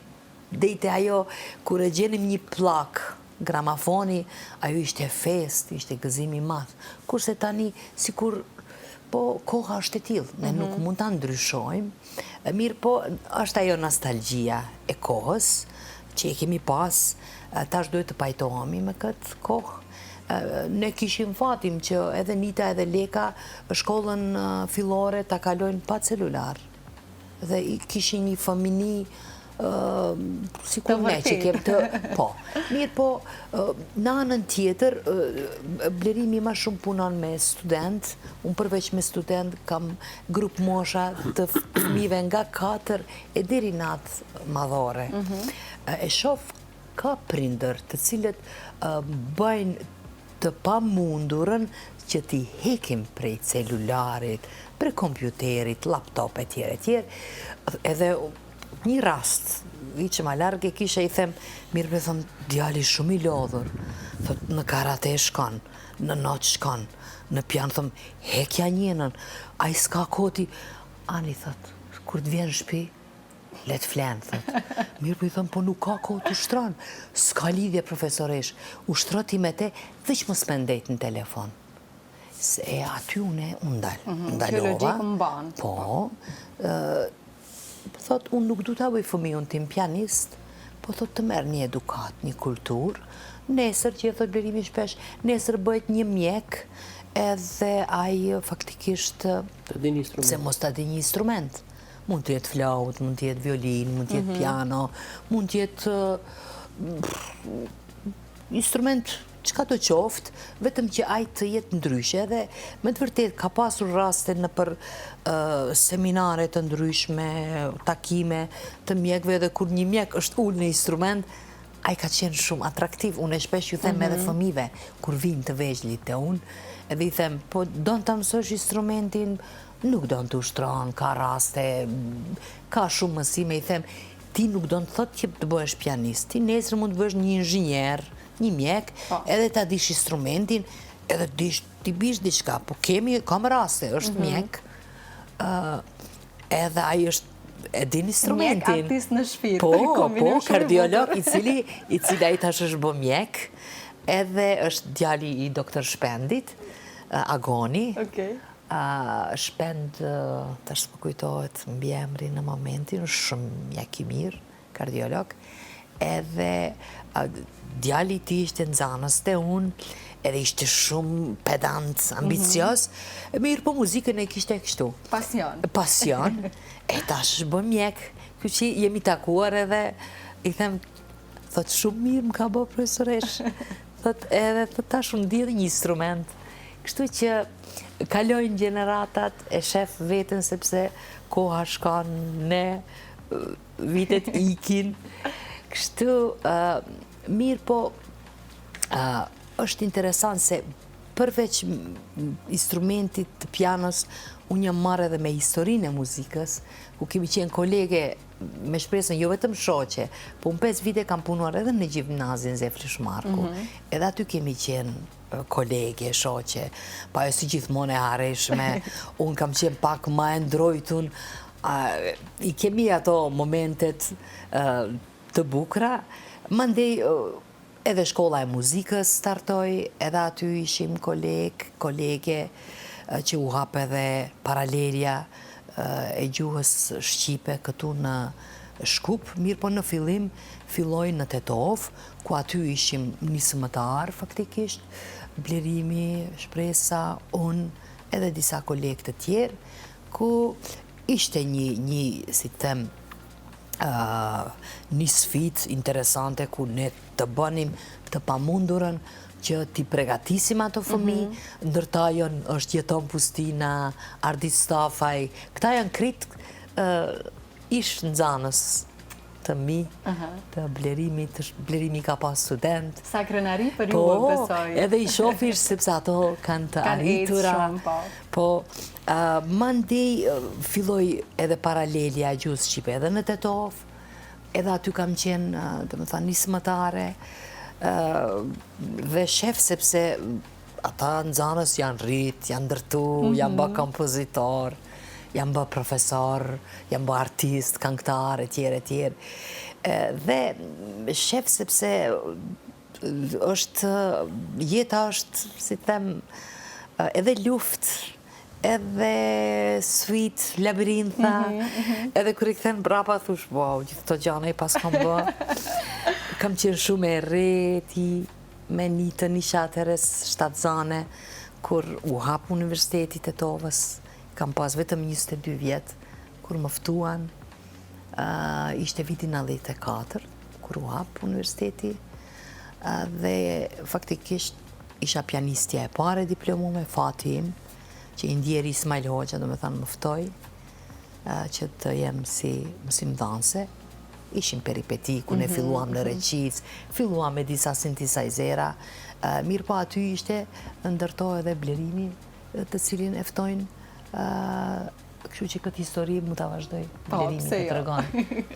dhejte ajo, kur e gjenim një plak, gramafoni, ajo ishte fest, ishte gëzimi madh. Kurse tani, sikur, po koha është e tillë, ne nuk mund ta ndryshojmë. Mirë po, është ajo nostalgjia e kohës, që e kemi pas, tash duhet të pajtohemi me këtë kohë. Ne kishim fatin që edhe Nita edhe Leka shkollën fillore ta kalojnë pa celular. Dhe kishin një fëmini si ku ne që kem të... Po, mirë po, në anën tjetër, Blerimi ma shumë punon me student, unë përveç me student kam grup mosha të fëmive nga 4 e deri natë madhore. E shof ka prindër të cilët bëjnë të pa mundurën që t'i hekim prej celularit, prej kompjuterit, laptop e tjere. Edhe një rast, i që ma largë e kisha i them, mirë me thëmë, djali shumë i lodhur, thot, në karate shkon, në not shkon, në pian thëmë, hekja njenën, a i s'ka koti, ani thot, kur t'vjen shpi, let flenë, thot. Mirë për i thëmë, po nuk ka kohë të ushtranë. S'ka lidhje, profesoresh. Ushtrati me te, dhe që më spendejt në telefon. Se aty une ndalova. Kjo logjik më banë. Po, thot, unë nuk du t'a bëj fëmijën tim pianist, po thot të merë një edukat, një kultur, nesër që e thot Blerimi shpesh, nesër bëjt një mjek, edhe aj faktikisht, se mos t'a di një instrument. Mund të jetë flaut, mund të jetë violin, mund të jetë piano, mund të jetë instrument qka të qoftë, vetëm që ajtë të jetë ndryshe dhe me të vërtet ka pasur raste në për seminare të ndryshme, takime të mjekve dhe kur një mjek është ullë në instrument, ajë ka qenë shumë atraktiv. Unë e shpesh ju them edhe fëmive, kur vinë të veçlit të unë, edhe i them, po do në të mësosh instrumentin, nuk do në të ushtronë, ka raste, ka shumë mësime, i them, ti nuk do në thot që të bëhesh pianist, ti nesër mund të bëhesh një inxhinjer, një mjek, edhe ta dish instrumentin, edhe ti bish diçka, po kam raste, është mjek, edhe aji është e din instrumentin. Mjek artist në shpirt. Po, kardiolog, i cili aji tash është bë mjek, edhe është djali i doktor Shpendit, Agoni, Shpend, tash më kujtohet mbi emri në momentin, shumë mjek i mirë, kardiolog, edhe djali ti ishte në zanës të unë, edhe ishte shumë pedant, ambicios, mirë po muzikën e kishte kështu. Pasion. Pasion, e tash është bë mjek, kjo që jemi takuar edhe, i them, thot shumë mirë më ka bë profesoresh, thot edhe tash unë di dhe një instrument, kështu që kalojnë gjeneratat e shef vetën sepse koha shkon ne, vitet ikin, kështu mirë po është interesant se përveç instrumentit të pianos, unë jam marrë edhe me historinë e muzikës, ku kemi qenë kolege me shpresën, jo vetëm shoqe, po në 5 vite kam punuar edhe në gjimnazin Zefri Shmarku, edhe aty kemi qenë kolege, shoqe, pa jo si gjithmonë e hareshme, unë kam qenë pak ma e ndrojtun, i kemi ato momentet të bukra, mandej edhe shkolla e muzikës startoj, edhe aty ishim kolege që u hap edhe paralelja e gjuhës Shqipe këtu në Shkup, mirë po në fillim filloj në Tetov, ku aty ishim nisëmëtar faktikisht, Blerimi, Shpresa, unë, edhe disa kolegë të tjerë, ku ishte një si të them, një sfidë interesante ku ne të bënim të pamundurën që t'i pregatisim ato fëmijë, ndërta është jeton Pustina, Ardit Stafaj, këta janë kritë ish nxanës të mi, të blerimit, blerimi ka pas student. Sa krenari për ju besoj. Edhe i shofish sepse ato kanë të arritura. Po, mandej filloj edhe paralelja gjusë Shqipe, edhe në Tetov, edhe aty kam qenë, dhe më thanë, nismëtare, dhe shef sepse ata nxanës janë rrit, janë ndërtu, janë bë kompozitor, janë bë profesor, janë bë artist, këngëtar, etj. Dhe shef sepse jeta është, si them, edhe luft, edhe sfit, labirintha, edhe kër i këthen brapa, thush, wow, gjithë të gjana i pas kam bë. Kam qenë shumë e reti, me një të një shatëres shtatzane, kur u hap Universiteti Tetovës, kam pas vetëm 22 vjetë, kur më ftuan, ishte vitin 94, kur u hap Universiteti, dhe faktikisht isha pianistja e pare diplomume, fati im, që i ndjeri Ismail Hoxha, do me thanë mëftoj, që të jem si mësim dhanse. Ishim peripeti, ku ne filluam në Reqic, filluam me disa synthesizera, mirë po aty ishte ndërtoj edhe blerimi të cilin eftojnë, kështu që këtë histori mu ta vazhdoj blerimi të të regon.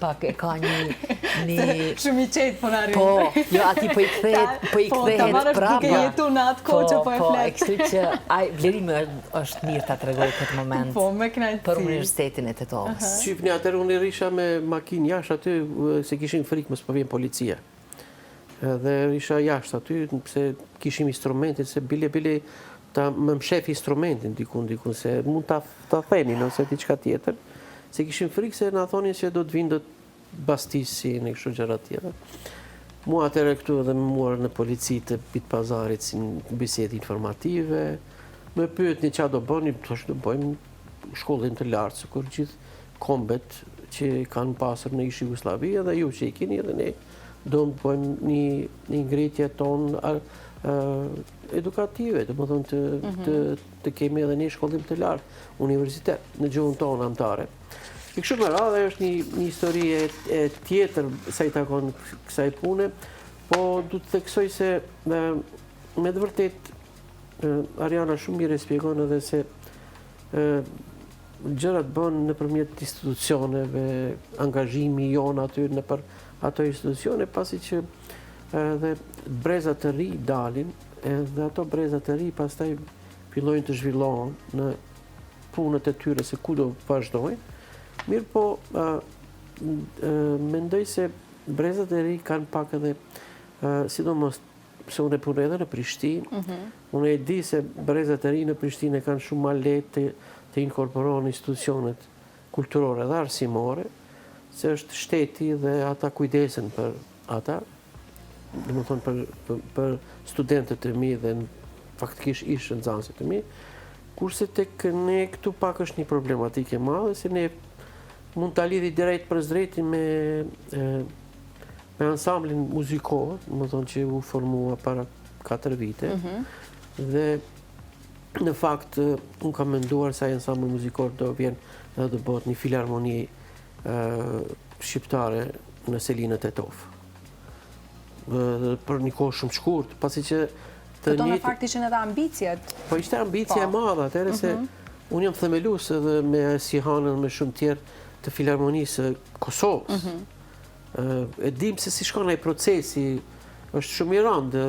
Pak e ka një... Shumë i qetë po në arrim. Po, jo ati po i kthehet prapa. Duke jetu në atë kohë që po e flet. Po, kështu që blerimi është mirë ta të regoj këtë moment. Po, me knajtë. Për Universitetin e Tetovës. Shqipni atër unë risha me makinë jashtë aty, se kishin frikë mësë përvjen policia. Dhe risha jashtë aty, se kishim instrumentit, se bile ta më mshef instrumentin dikun, se mund ta theni nëse ti qka tjetër, se kishim frikë se nga thonin që do të vinë do të bastisi në kështu gjëra tjetër. Mua atëre këtu edhe më muar në polici të Bit Pazarit si në bisedë informative, me pyet një qa do bëni, do bëjmë shkollin të lartë, se kur gjithë kombet që kanë pasur në ish Jugosllavi, edhe ju që i kini, edhe ne do të bëjmë një ngritje tonë edukative, dhe më thonë të kemi edhe një shkollim të lartë, universitet, në gjuhën tonë amtare. I kështu me radhe është një histori e tjetër sa i takon kësaj pune, po du të theksoj se me të vërtet Ariana shumë mirë e spjegon edhe se gjërat bën nëpërmjet institucioneve, angazhimi jonë aty nëpër ato institucione, pasi që edhe brezat të ri dalin, edhe ato brezat të ri pastaj fillojnë të zhvillohen në punët e tyre se ku do vazhdojnë. Mirë po, mendoj se brezat e ri kanë pak edhe, sidomos se unë e punë edhe në Prishtinë, unë e di se brezat e ri në Prishtinë kanë shumë ma lehtë të inkorporohen institucionet kulturore dhe arsimore, se është shteti dhe ata kujdesen për ata, dhe më thonë për studentët e mi dhe faktikisht ishë nxanësit e mi, kurse tek ne këtu pak është një problematike madhe, se ne mund të lidhi drejt për drejti me ansamblin muzikor, dhe më thonë që u formua para 4 vite, dhe në fakt unë kam menduar se ai ansambl muzikor do vjen dhe do bëhet një filharmoni shqiptare në Selinën e Tetovë. Për një kohë shumë shkurt, pasi që Këto në fakt ishin edhe ambicjet. Po ishte ambicia e madhe, atëherë se unë jam themelus edhe me Sihanën, me shumë tjerë të Filharmonisë Kosovës. E dim se si shkon ai procesi, është shumë i rëndë,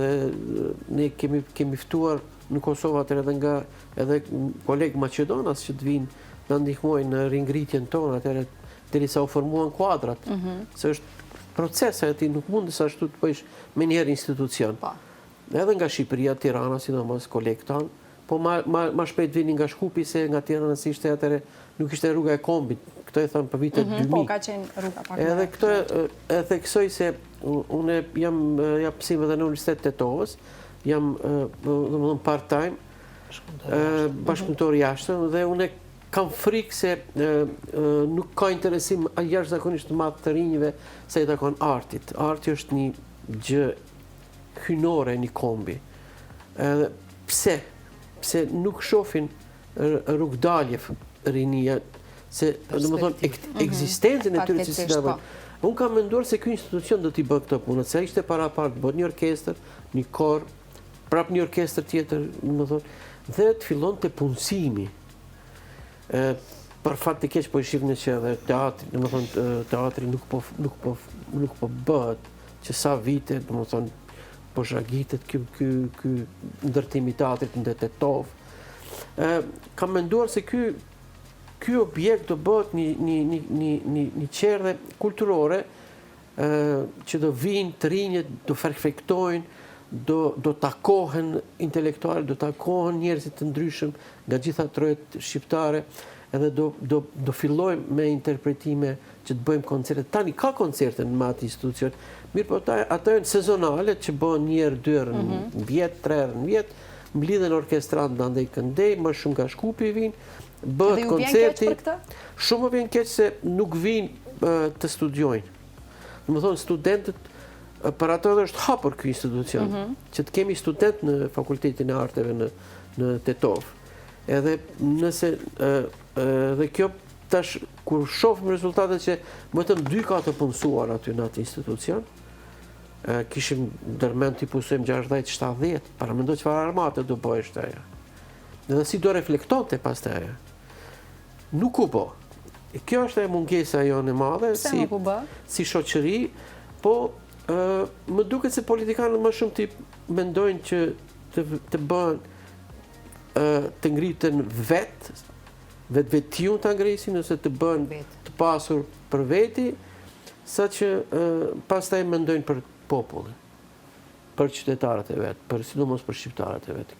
ne kemi ftuar në Kosovë atëherë edhe nga edhe kolegë Maqedonas që të vinë na ndihmojnë në ringritjen tonë, atëherë derisa u formuan kuadrat. Se është procesa e ti nuk mund sa ashtu të bëjsh me njerë institucion. Edhe nga Shqipëria, Tirana, sidomos kolegë tanë, po ma shpejt vini nga Shkupi se nga Tirana si ishte atëre, nuk ishte rruga e kombit. Këto e thamë për vitet 2000. Po, ka qenë rruga pak. Edhe këto e theksoj se unë jam mësim edhe në Universitet Tetovës, jam part-time, bashkëpunëtor jashtëm, dhe unë kam frikë se nuk ka interesim jashtëzakonisht të madh të rinjve sa i takon artit. Arti është një gjë hynore, një kombi. Edhe pse? Pse nuk shohin rrugdalje rinia, se domethënë ekzistencën e tyre që si dava. Unë kam menduar se ky institucion do t'i bëjë këtë punë, se ishte para të bëhet një orkestër, një kor, prap një orkestër tjetër, domethënë, dhe të fillon të punësimi. Për fat të keq po i shihni që edhe teatri, domethënë teatri nuk po bëhet, që sa vite, domethënë, po zhagitet ky ndërtim i teatrit në Tetov. Kam menduar se ky objekt do bëhet një qerdhe kulturore që do vinë të rinjët, do perfektojnë, do takohen intelektualë, do takohen njerëzit të ndryshëm nga gjitha trojet shqiptare, edhe do fillojmë me interpretime që të bëjmë koncerte. Tani ka koncerte në atë institucion, mirë po ato janë sezonale që bëhen një herë, dy herë në vjet, 3 herë në vjet, mblidhen orkestrant ndaj këndej, më shumë nga Shkupi vinë, bëhet koncerti. Shumë vjen keq se nuk vinë të studiojnë. Domethënë studentët, për ato është hapur ky institucion, që të kemi student në Fakultetin e Arteve në Tetov. Edhe nëse dhe kjo tash kur shohim rezultatet që vetëm 2 ka të punësuar aty në atë institucion, kishim ndërmend t'i pusojmë 60-70, para mendoj çfarë armate do bëhesh ajo. Dhe si do reflektonte pastaj ajo. Nuk u bë. Kjo është e mungesa jonë e madhe si shoqëri, po më duket se politikanët më shumë ti mendojnë që të bëhen të ngriten vetë-vetijun të ngrisin, ose të bëhen të pasur për veti, sa që pastaj mendojnë për popullin, për qytetarët e vetë, sidomos për shqiptarët e vetë.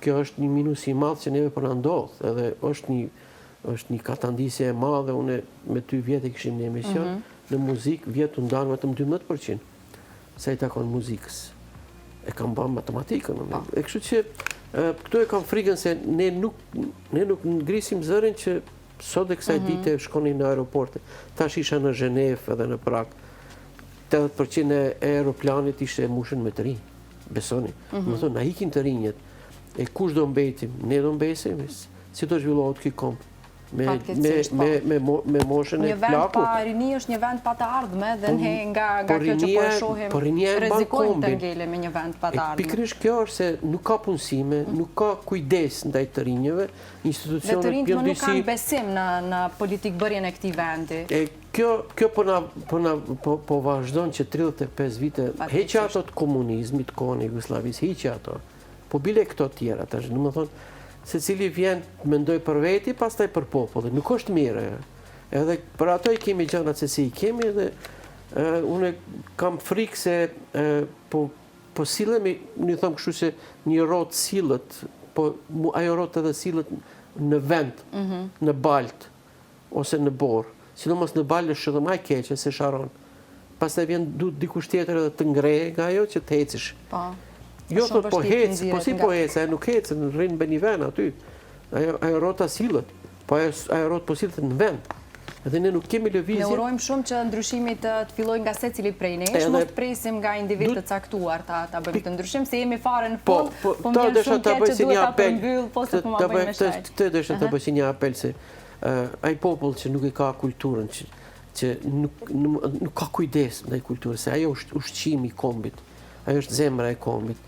Kjo është një minus i madh që neve po na ndodh, edhe është një katandisje e madhe. Unë me 2 vjet kishim një emision në muzikë, vjetu ndan vetëm 12%, sa i takon muzikës. E kam bërë matematikën. E kështu që këtu e kam frikën se ne nuk ngrisim zërin që sot e kësaj dite shkonin në aeroporte. Tash isha në Zhenevë edhe në Prag. 80% e aeroplanit ishte mushën me të rinj. Besoni. Më thonë, na ikin të rinjët. E kush do mbetim? Ne do mbesim. Si do zhvillohet ky komp? Me moshën e Një vend pa rini është një vend pa të ardhme, dhe ne nga kjo që po e shohim, rrezikojmë të ngelemi me një vend pa të ardhme. Pikërisht kjo është se nuk ka punësime, nuk ka kujdes ndaj të rinjëve, institucionet dhe të rinjt më nuk kanë besim në politikbërjen e këtij vendi. Kjo po vazhdon që 35 vite, heqë ato të komunizmit, kohën e Jugosllavisë, heqë ato, po bile këto tjera, tash, domethënë, se cili vjen mendoj për veti, pastaj për popullin. Nuk është mirë. Edhe për ato i kemi gjanat se si i kemi, dhe unë kam frikë se po sillemi, një thëmë kështu se një rotë sillet, po ajo rotë edhe sillet në vend, në balt, ose në borë. Sidomos në balt është edhe më e keqe se sharon. Pastaj vjen dikush tjetër edhe të ngreje nga ajo që të hecish. Jo thot po hec, po si po hec, nuk hec, rrinë në një vend aty. Ajo rota sillet, po ajo rota po sillet në vend. Edhe ne nuk kemi lëvizje. Ne urojmë shumë që ndryshimi të fillojë nga secili prej nesh, mos të presim nga individ të caktuar ta bëjmë këtë ndryshim, se jemi fare në fund, po më vjen shumë keq që duhet ta përmbyll, po se po ma bëjmë shaj. Këtë desha të bëj si një apel se ai popull që nuk e ka kulturën, që nuk ka kujdes ndaj kulturës, se ajo është ushqimi i kombit, ajo është zemra e kombit.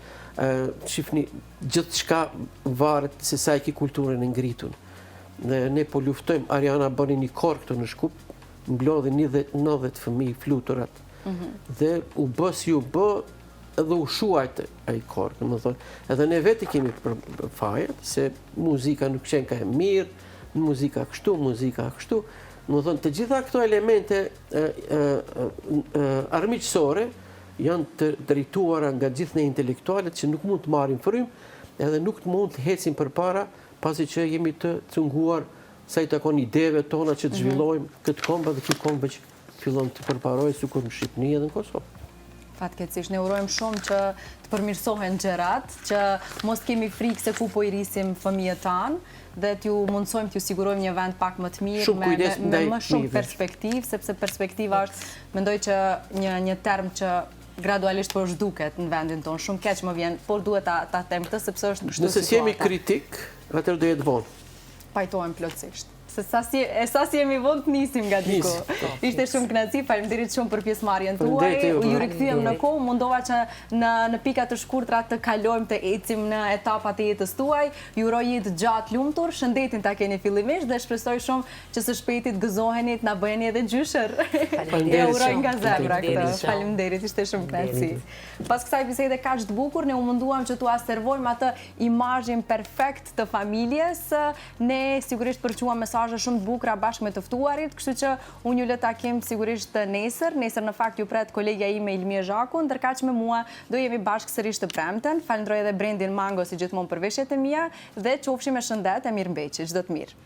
Shifni, gjithçka varet se sa e ki kulturën e ngritun. Ne po luftojmë, Ariana bëni një kor këtu në Shkup, mblodhi 90 fëmijë fluturat, dhe u bë si u bë, edhe u shuajt ai kor, domethënë. Edhe ne vetë kemi fajet, se muzika nuk qenë ka e mirë, muzika kështu, muzika kështu. Domethënë, të gjitha këto elemente armiqësore janë të drejtuara nga gjithë ne intelektualet që nuk mund të marrin frym, edhe nuk mund të hecin përpara, pasi që jemi të cunguar sa i takon ideve tona që të zhvillojmë këtë kombë, dhe këtë kombë që fillon të përparojë sikur në Shqipëri edhe në Kosovë. Fatkeqësisht, ne urojmë shumë që të përmirësohen gjërat, që mos kemi frikë se ku po i rrisim fëmijët tanë, dhe t'ju mundsojmë t'ju sigurojmë një vend pak më të mirë, me më shumë perspektivë, sepse perspektiva është, mendoj që një term që gradualisht po zhduket në vendin tonë, shumë keq më vjen, por duhet ta them këtë sepse është situata. Nëse jemi kritik, atëherë do jetë vonë. Pajtohem plotësisht. Se sa si jemi vonë të nisim nga diku. Ishte shumë kënaqësi, faleminderit shumë për pjesëmarrjen tuaj. Ju rikthyem në kohë, mundova që në pika të shkurtra të kalojmë të ecim në etapat e jetës tuaj. Ju uroj jetë gjatë lumtur, shëndetin ta keni fillimisht dhe shpresoj shumë që së shpejti të gëzoheni, të na bëheni edhe gjyshër. Ja uroj nga zemra këtë. Faleminderit, ishte shumë kënaqësi. Pas kësaj bisede kaq të bukur, ne u munduam që t'ua servojmë atë imazhin perfekt të familjes. Ne sigurisht përquam mesazhe shumë të bukura bashkë me të ftuarit, kështu që unë ju le takim sigurisht nesër. Nesër në fakt ju pret kolegja ime Ilmie Zhaku, ndërkaq me mua do jemi bashkë sërish të premten. Falenderoj edhe Brendin Mango si gjithmonë për veshjet e mia dhe qofshim me shëndet e mirëmbëjtje. Çdo të mirë.